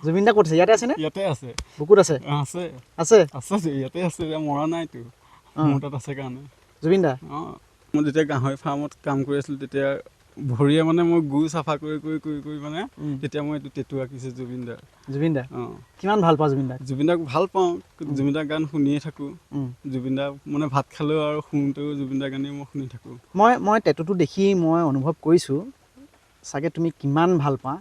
জুবিন দা ক'ত আছে? ইয়াতে আছে নে? ইয়াতে আছে। বুকুত আছে? আছে আছে আছে ইয়াতে আছে, মৰা নাইতো, মোৰ তাত আছে কাৰণে। জুবিন দা মই যেতিয়া গাহৰি ফাৰ্মত কাম কৰি আছিলোঁ তেতিয়া ভৰিয়ে মানে মই গু চাফা কৰি কৰি কৰি কৰি মানে তেতিয়া মই এইটো টেটু আঁকিছোঁ জুবিন দাৰ। জুবিন দা কিমান ভাল পাওঁ জুবিন দাক? জুবিন দাক ভাল পাওঁ, জুবিন দাৰ গান শুনিয়ে থাকোঁ। জুবিন দা মানে ভাত খালেও আৰু শুওঁতেও জুবিন দাৰ গানেই মই শুনি থাকোঁ। মই টেটুটো দেখি মই অনুভৱ কৰিছোঁ চাগে তুমি কিমান ভাল পোৱা।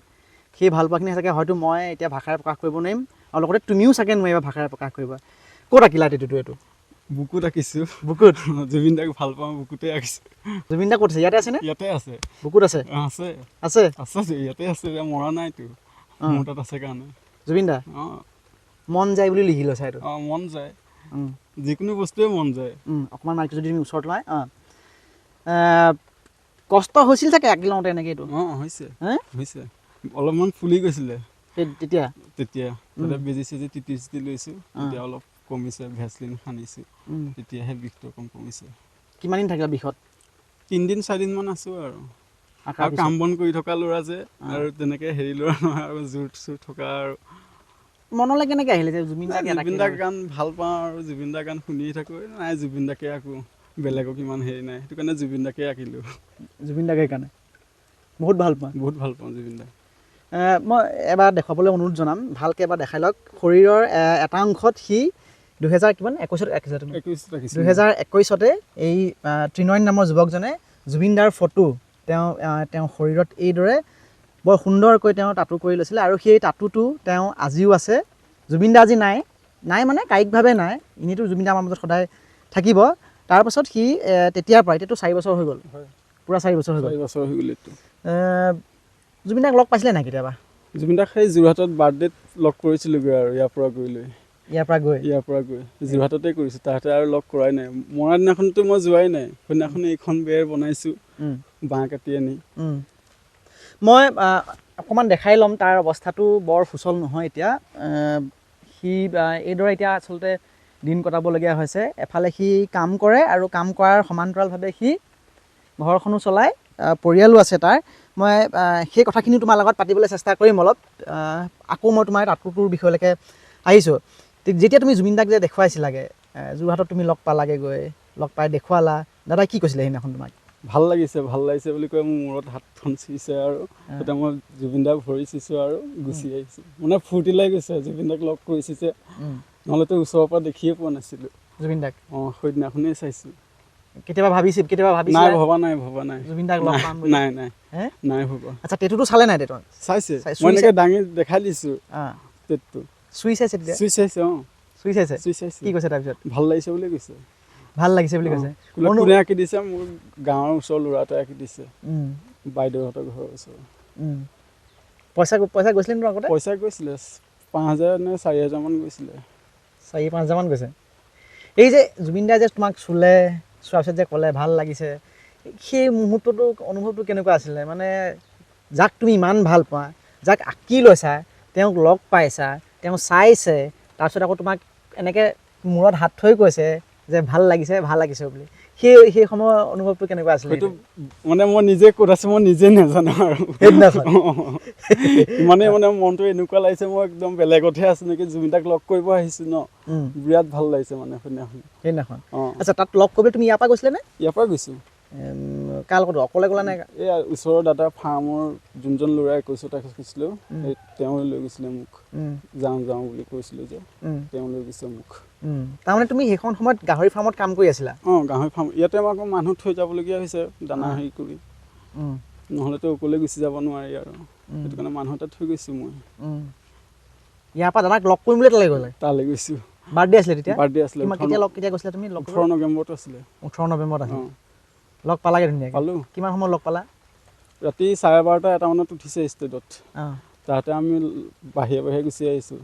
সেই ভাল পোৱাখিনি চাগে হয়তো মই এতিয়া ভাষাৰে প্ৰকাশ কৰিব নোৱাৰিম, আৰু লগতে তুমিও চাগে নোৱাৰিবা ভাষাৰে প্ৰকাশ কৰিব। ক'ত আঁকিলা টেটুটো এইটো? বুকুত আঁকিছোঁ। বুকুত? জুবিন দাক ভাল পাওঁ, বুকুতে আঁকিছোঁ। জুবিন দা ক'ত আছে? ইয়াতে আছে নে? ইয়াতে আছে। বুকুত আছে? আছে আছে আছে ইয়াতে আছে, মৰা নাইতো, মোৰ তাত আছে কাৰণে। জুবিন দা মন যায় বুলি লিখি লৈছা এইটো? মন যায়, যিকোনো বস্তুৱে মন যায়। অকণমান মাইকটো যদি তুমি ওচৰত লয়। কষ্ট হৈছিল চাগে আঁকি লওঁতে এনেকৈ এইটো? হৈছে হৈছে, অলপমান ফুলি গৈছিলে তেতিয়া তেতিয়া বেজি চেজি তিতি চিতি লৈছোঁ, তেতিয়া অলপ কমিছে, ভেচলিন সানিছোঁ, তেতিয়াহে বিষটো অকণ কমিছে। কিমান দিন থাকিলা বিষত? 3 দিন 4 দিনমান আছোঁ আৰু কাম বন কৰি থকা ল'ৰা যে, আৰু তেনেকৈ হেৰি ল'ৰা নহয় আৰু জোৰ চোৰ থকা। আৰু মনলৈ কেনেকৈ আহিলে যে জুবিন দাৰ গান ভাল পাওঁ আৰু জুবিন দাৰ গান শুনিয়ে থাকোঁ। নাই জুবিন দাকে আঁকো, বেলেগক ইমান হেৰি নাই, সেইটো কাৰণে জুবিন দাকে আঁকিলোঁ। জুবিন দাকে কাৰণে বহুত ভাল পাওঁ? বহুত ভাল পাওঁ জুবিন দাক। মই এবাৰ দেখুৱাবলৈ অনুৰোধ জনাম, ভালকৈ এবাৰ দেখাই লওক। শৰীৰৰ এটা অংশত সি 2021 আঁকিছে তুমি? 2021 এই ত্ৰিনয়ন নামৰ যুৱকজনে জুবিন দাৰ ফটো তেওঁ শৰীৰত এইদৰে বৰ সুন্দৰকৈ তেওঁ টাটু কৰি লৈছিলে, আৰু সেই টাটুটো তেওঁ আজিও আছে। জুবিন দা আজি নাই মানে কায়িকভাৱে নাই, এনেইতো জুবিন দা আমাৰ মাজত সদায় থাকিব। তাৰপাছত সি তেতিয়াৰ পৰা এতিয়াতো 4 বছৰ হৈ গ'ল, পূৰা 4 বছৰ হৈ গ'ল। 4 বছৰ হৈ গ'ল এইটো। জুবিন দাক লগ পাইছিলে নাই কেতিয়াবা? জুবিন দাক সেই যোৰহাটত বাৰ্থডেত লগ কৰিছিলোঁগৈ, আৰু ইয়াৰ পৰা গৈ যোৰহাটতে কৰিছোঁ, তাহাঁতে আৰু লগ কৰাই নাই। মৰা দিনাখনতো মই যোৱাই নাই, সেইদিনাখন এইখন বেৰ বনাইছোঁ বাঁহ কাটি আনি। মই অকণমান দেখাই ল'ম, তাৰ অৱস্থাটো বৰ সুচল নহয় এতিয়া। সি এইদৰে এতিয়া আচলতে দিন কটাবলগীয়া হৈছে। এফালে সি কাম কৰে, আৰু কাম কৰাৰ সমান্তৰালভাৱে সি ঘৰখনো চলায়, পৰিয়ালো আছে তাৰ। মই সেই কথাখিনি তোমাৰ লগত পাতিবলৈ চেষ্টা কৰিম অলপ। আকৌ মই তোমাৰ টাটুটোৰ বিষয়লৈকে আহিছোঁ। যেতিয়া তুমি জুবিন দাক যে দেখুৱাইছিলাগৈ যোৰহাটত, তুমি লগ পালাগৈ, লগ পাই দেখুৱালা, দাদাই কি কৈছিলে সেইদিনাখন তোমাক? ভাল লাগিছে বুলি কৈ মোৰ মূৰত হাতখন চুইছে, আৰু তেতিয়া মই জুবিন দাক ভৰি চুইছোঁ আৰু গুচি আহিছোঁ। মানে ফূৰ্তি লাগি গৈছে, জুবিন দাক লগ কৰিছে যে, নহ'লেতো ওচৰৰ পৰা দেখিয়ে পোৱা নাছিলোঁ জুবিন দাক। সেইদিনাখনেই চাইছোঁ। কেতিয়াবা ভাবিছিল? নাই ভবা নাই জুবিন দাক লগ পাম বুলি? নাই ভবা। আচ্ছা, টেটুটো চালে নাই? টেটু চাইছে, মই এনেকৈ দাঙি দেখাই দিছোঁ। টেটুটো চুই চাইছে? তেতিয়া চুই চাইছে। চুই চাইছে? কি কৈছে তাৰপিছত? ভাল লাগিছে বুলি কৈছে। ভাল লাগিছে বুলি কৈছে? কোনে আঁকি দিছে? মোৰ গাঁৱৰ ওচৰৰ ল'ৰা এটাই আঁকি দিছে, বাইদেউহঁতৰ ঘৰৰ ওচৰৰ। পইচা গৈছিলে নে আগতে? পইচা গৈছিলে 5,000 নে 4,000 মান গৈছিলে। 4-5 হাজাৰ মান গৈছে। এই যে জুবিন দাই যে তোমাক চোৱাৰ পিছত যে ক'লে ভাল লাগিছে, সেই মুহূৰ্তটো অনুভৱটো কেনেকুৱা আছিলে? মানে যাক তুমি ইমান ভাল পোৱা, যাক আঁকি লৈছা, তেওঁক লগ পাইছা, তেওঁ চাইছে, তাৰপিছত আকৌ তোমাক এনেকৈ মূৰত হাত থৈ কৈছে যে ভাল লাগিছে বুলি, সেই সময়ৰ অনুভৱটো কেনেকুৱা আছিলে? সেইটো মানে মই নিজে ক'ত আছোঁ মই নিজে নাজানো আৰু সেইদিনাখন মানে মনটো এনেকুৱা লাগিছে মই একদম বেলেগতহে আছোঁ নেকি, জুবিন দাক লগ কৰিব আহিছোঁ ন, বিৰাট ভাল লাগিছে মানে সেইদিনাখন। আচ্ছা, তাত লগ কৰিবলৈ তুমি ইয়াৰ পৰা গৈছিলে নে? ইয়াৰ পৰা গৈছোঁ। কাৰ লগত অকলে গ'লা নে? এই ওচৰৰ দাদা ফাৰ্মৰ যোনজন ল'ৰাই 21 তাৰিখ কৈছিলোঁ, তেওঁ লৈ গৈছিলে মোক। যাওঁ বুলি কৈছিলোঁ যে, তেওঁ লৈ গৈছে মোক। তাৰমানে তুমি সেইখন সময়ত গাহৰি ফাৰ্মত কাম কৰি আছিলা? গাহৰি ফাৰ্ম। ইয়াতে আকৌ মানুহ থৈ যাবলগীয়া হৈছে দানা হেৰি কৰি, নহ'লেতো অকলে গুচি যাব নোৱাৰি আৰু, সেইটো কাৰণে মানুহ এটা থৈ গৈছোঁ মই। ইয়াৰ পৰা দাদাক লগ কৰিম বুলি তালৈ গৈছোঁ। বাৰ্থডে আছিলে তেতিয়া? বাৰ্থডে আছিলে। কেতিয়া গৈছিলা তুমি? 18 নৱেম্বৰত আছিলে। 18 নৱেম্বৰত আছিলে। লগ পালাগে ধুনীয়াকৈ? পালোঁ। কিমান সময়ত লগ পালা? ৰাতি 12:30 এটা মানত উঠিছে ষ্টেজত, তাহাঁতে আমি বাহিৰে গুচি আহিছোঁ।